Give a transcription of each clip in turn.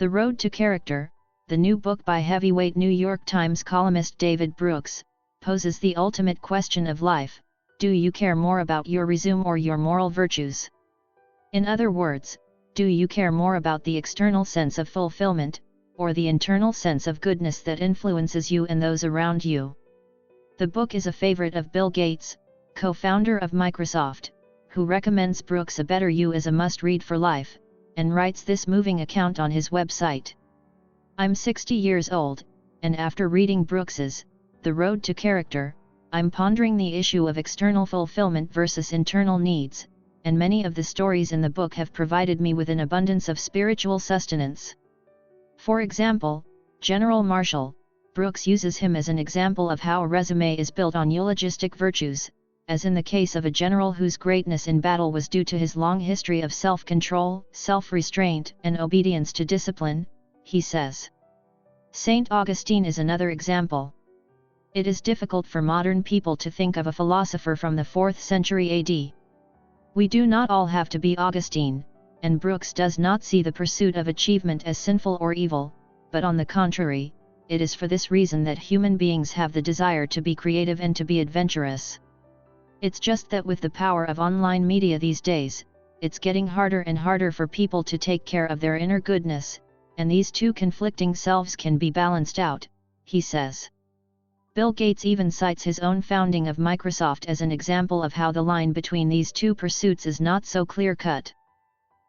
The Road to Character, the new book by heavyweight New York Times columnist David Brooks, poses the ultimate question of life: do you care more about your résumé or your moral virtues? In other words, do you care more about the external sense of fulfillment, or the internal sense of goodness that influences you and those around you? The book is a favorite of Bill Gates, co-founder of Microsoft, who recommends Brooks A Better You as a must-read for life, and writes this moving account on his website. I'm 60 years old, and after reading Brooks's The Road to Character, I'm pondering the issue of external fulfillment versus internal needs, and many of the stories in the book have provided me with an abundance of spiritual sustenance. For example, General Marshall, Brooks uses him as an example of how a résumé is built on eulogistic virtues, as in the case of a general whose greatness in battle was due to his long history of self-control, self-restraint, and obedience to discipline, he says. Saint Augustine is another example. It is difficult for modern people to think of a philosopher from the 4th century AD. We do not all have to be Augustine, and Brooks does not see the pursuit of achievement as sinful or evil, but on the contrary, it is for this reason that human beings have the desire to be creative and to be adventurous. It's just that with the power of online media these days, it's getting harder and harder for people to take care of their inner goodness, and these two conflicting selves can be balanced out, he says. Bill Gates even cites his own founding of Microsoft as an example of how the line between these two pursuits is not so clear-cut.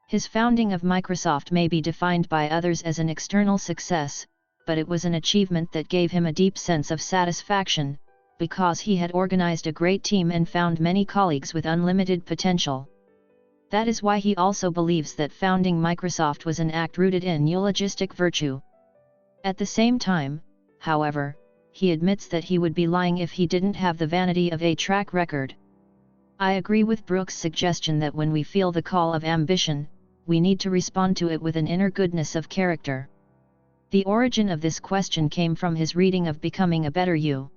His founding of Microsoft may be defined by others as an external success, but it was an achievement that gave him a deep sense of satisfaction, because he had organized a great team and found many colleagues with unlimited potential. That is why he also believes that founding Microsoft was an act rooted in eulogistic virtue. At the same time, however, he admits that he would be lying if he didn't have the vanity of a track record. I agree with Brooks' suggestion that when we feel the call of ambition, we need to respond to it with an inner goodness of character. The origin of this question came from his reading of Becoming a Better You.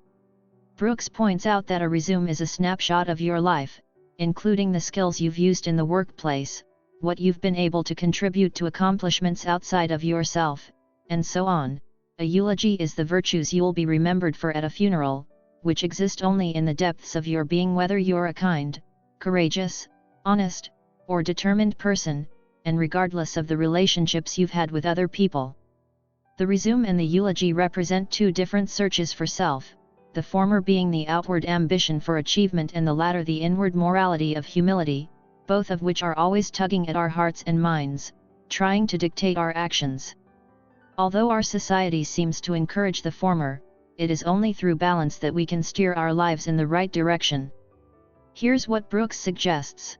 Brooks points out that a résumé is a snapshot of your life, including the skills you've used in the workplace, what you've been able to contribute to accomplishments outside of yourself, and so on. A eulogy is the virtues you'll be remembered for at a funeral, which exist only in the depths of your being, whether you're a kind, courageous, honest, or determined person, and regardless of the relationships you've had with other people. The résumé and the eulogy represent two different searches for self, the former being the outward ambition for achievement and the latter the inward morality of humility, both of which are always tugging at our hearts and minds, trying to dictate our actions. Although our society seems to encourage the former, it is only through balance that we can steer our lives in the right direction. Here's what Brooks suggests.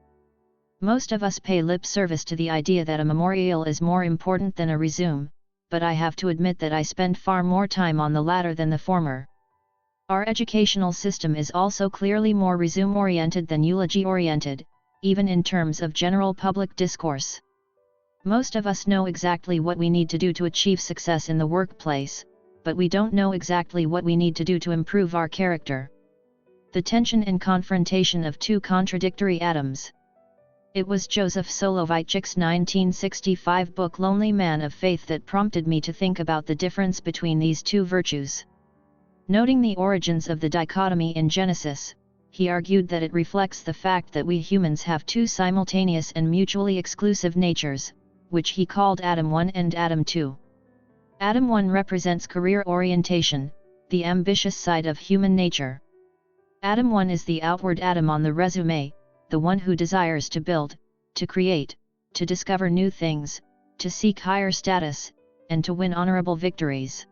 Most of us pay lip service to the idea that a memorial is more important than a résumé, but I have to admit that I spend far more time on the latter than the former. Our educational system is also clearly more résumé-oriented than eulogy-oriented, even in terms of general public discourse. Most of us know exactly what we need to do to achieve success in the workplace, but we don't know exactly what we need to do to improve our character. The tension and confrontation of two contradictory atoms. It was Joseph Soloveitchik's 1965 book Lonely Man of Faith that prompted me to think about the difference between these two virtues. Noting the origins of the dichotomy in Genesis, he argued that it reflects the fact that we humans have two simultaneous and mutually exclusive natures, which he called Adam 1 and Adam 2. Adam 1 represents career orientation, the ambitious side of human nature. Adam 1 is the outward Adam on the résumé, the one who desires to build, to create, to discover new things, to seek higher status, and to win honorable victories.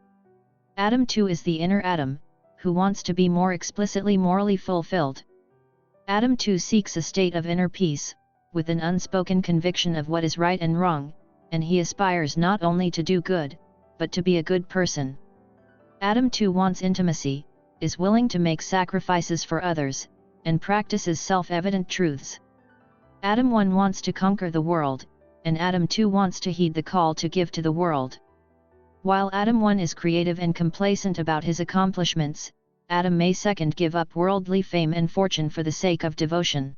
Adam 2 is the inner Adam, who wants to be more explicitly morally fulfilled. Adam 2 seeks a state of inner peace, with an unspoken conviction of what is right and wrong, and he aspires not only to do good, but to be a good person. Adam 2 wants intimacy, is willing to make sacrifices for others, and practices self-evident truths. Adam 1 wants to conquer the world, and Adam 2 wants to heed the call to give to the world. While Adam 1 is creative and complacent about his accomplishments, Adam may second give up worldly fame and fortune for the sake of devotion.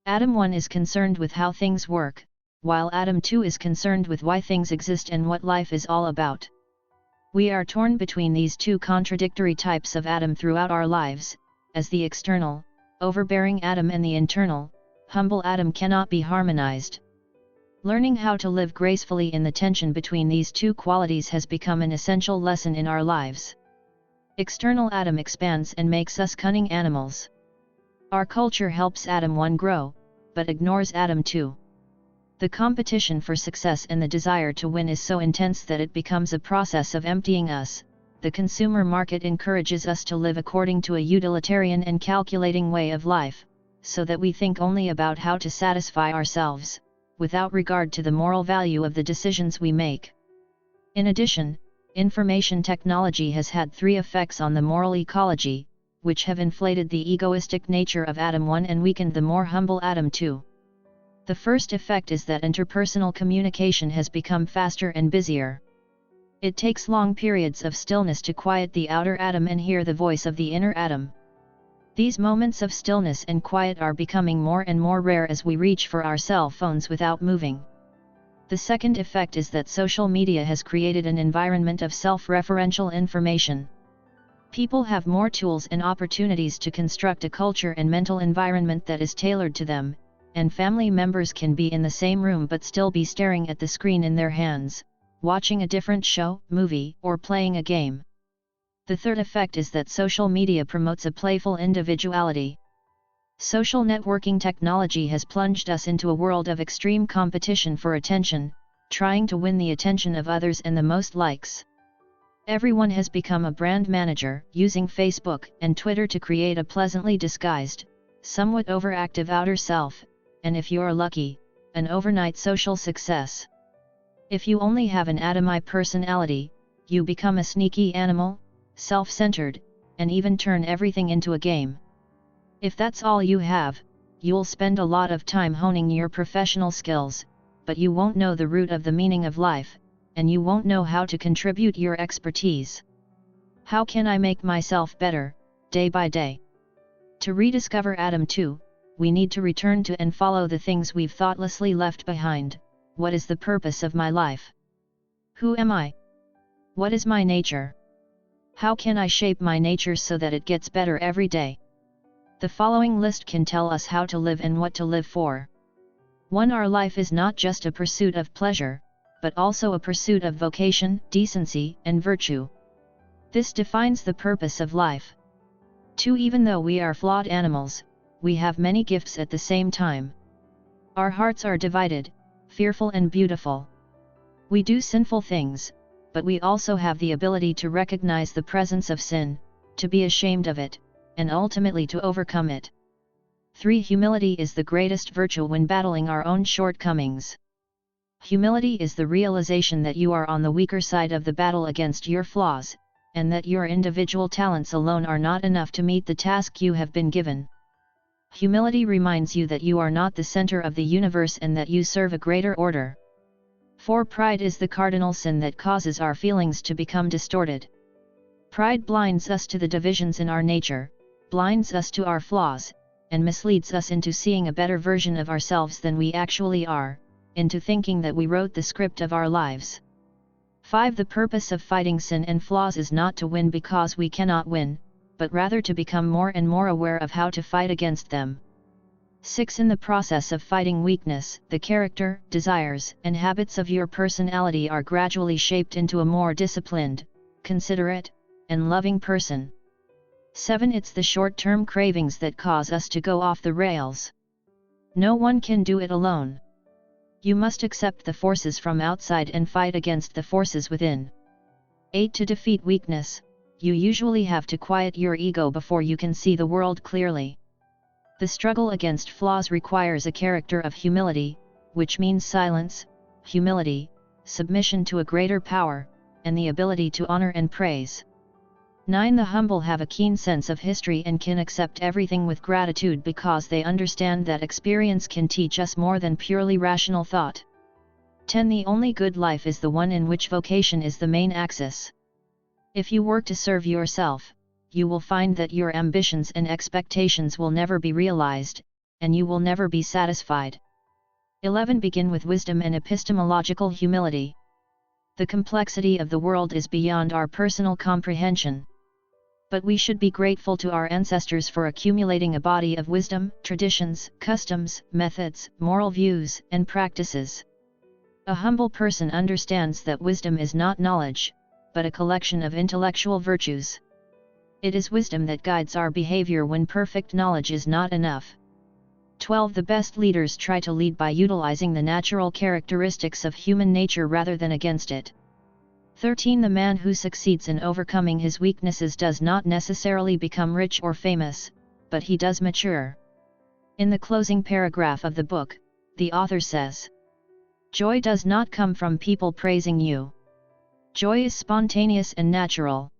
Adam 1 is concerned with how things work, while Adam 2 is concerned with why things exist and what life is all about. We are torn between these two contradictory types of Adam throughout our lives, as the external, overbearing Adam and the internal, humble Adam cannot be harmonized. Learning how to live gracefully in the tension between these two qualities has become an essential lesson in our lives. External Adam expands and makes us cunning animals. Our culture helps Adam 1 grow, but ignores Adam 2. The competition for success and the desire to win is so intense that it becomes a process of emptying us. The consumer market encourages us to live according to a utilitarian and calculating way of life, so that we think only about how to satisfy ourselves, without regard to the moral value of the decisions we make. In addition, information technology has had 3 effects on the moral ecology, which have inflated the egoistic nature of Adam 1 and weakened the more humble Adam 2. The first effect is that interpersonal communication has become faster and busier. It takes long periods of stillness to quiet the outer Adam and hear the voice of the inner Adam. These moments of stillness and quiet are becoming more and more rare as we reach for our cell phones without moving. The second effect is that social media has created an environment of self-referential information. People have more tools and opportunities to construct a culture and mental environment that is tailored to them, and family members can be in the same room but still be staring at the screen in their hands, watching a different show, movie, or playing a game. The third effect is that social media promotes a playful individuality. Social networking technology has plunged us into a world of extreme competition for attention, trying to win the attention of others and the most likes. Everyone has become a brand manager, using Facebook and Twitter to create a pleasantly disguised, somewhat overactive outer self, and if you're lucky, an overnight social success. If you only have an Adam I personality, you become a sneaky animal, self-centered, and even turn everything into a game. If that's all you have, you'll spend a lot of time honing your professional skills, but you won't know the root of the meaning of life, and you won't know how to contribute your expertise. How can I make myself better, day by day? To rediscover Adam 2, we need to return to and follow the things we've thoughtlessly left behind. What is the purpose of my life? Who am I? What is my nature? How can I shape my nature so that it gets better every day? The following list can tell us how to live and what to live for. 1. Our life is not just a pursuit of pleasure, but also a pursuit of vocation, decency, and virtue. This defines the purpose of life. 2. Even though we are flawed animals, we have many gifts at the same time. Our hearts are divided, fearful and beautiful. We do sinful things, but we also have the ability to recognize the presence of sin, to be ashamed of it, and ultimately to overcome it. 3. Humility is the greatest virtue when battling our own shortcomings. Humility is the realization that you are on the weaker side of the battle against your flaws, and that your individual talents alone are not enough to meet the task you have been given. Humility reminds you that you are not the center of the universe and that you serve a greater order. 4. Pride is the cardinal sin that causes our feelings to become distorted. Pride blinds us to the divisions in our nature, blinds us to our flaws, and misleads us into seeing a better version of ourselves than we actually are, into thinking that we wrote the script of our lives. 5. The purpose of fighting sin and flaws is not to win because we cannot win, but rather to become more and more aware of how to fight against them. 6. In the process of fighting weakness, the character, desires, and habits of your personality are gradually shaped into a more disciplined, considerate, and loving person. 7. It's the short-term cravings that cause us to go off the rails. No one can do it alone. You must accept the forces from outside and fight against the forces within. 8. To defeat weakness, you usually have to quiet your ego before you can see the world clearly. The struggle against flaws requires a character of humility, which means silence, humility, submission to a greater power, and the ability to honor and praise. 9. The humble have a keen sense of history and can accept everything with gratitude because they understand that experience can teach us more than purely rational thought. 10. The only good life is the one in which vocation is the main axis. If you work to serve yourself, you will find that your ambitions and expectations will never be realized, and you will never be satisfied. 11. Begin with wisdom and epistemological humility. The complexity of the world is beyond our personal comprehension. But we should be grateful to our ancestors for accumulating a body of wisdom, traditions, customs, methods, moral views, and practices. A humble person understands that wisdom is not knowledge, but a collection of intellectual virtues. It is wisdom that guides our behavior when perfect knowledge is not enough. 12. The best leaders try to lead by utilizing the natural characteristics of human nature rather than against it. 13. The man who succeeds in overcoming his weaknesses does not necessarily become rich or famous, but he does mature. In the closing paragraph of the book, the author says, "Joy does not come from people praising you. Joy is spontaneous and natural.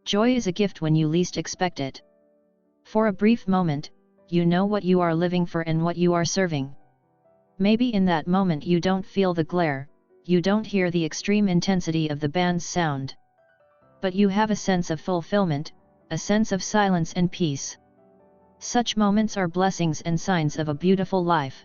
Joy is a gift when you least expect it. For a brief moment, you know what you are living for and what you are serving. Maybe in that moment you don't feel the glare, you don't hear the extreme intensity of the band's sound. But you have a sense of fulfillment, a sense of silence and peace. Such moments are blessings and signs of a beautiful life."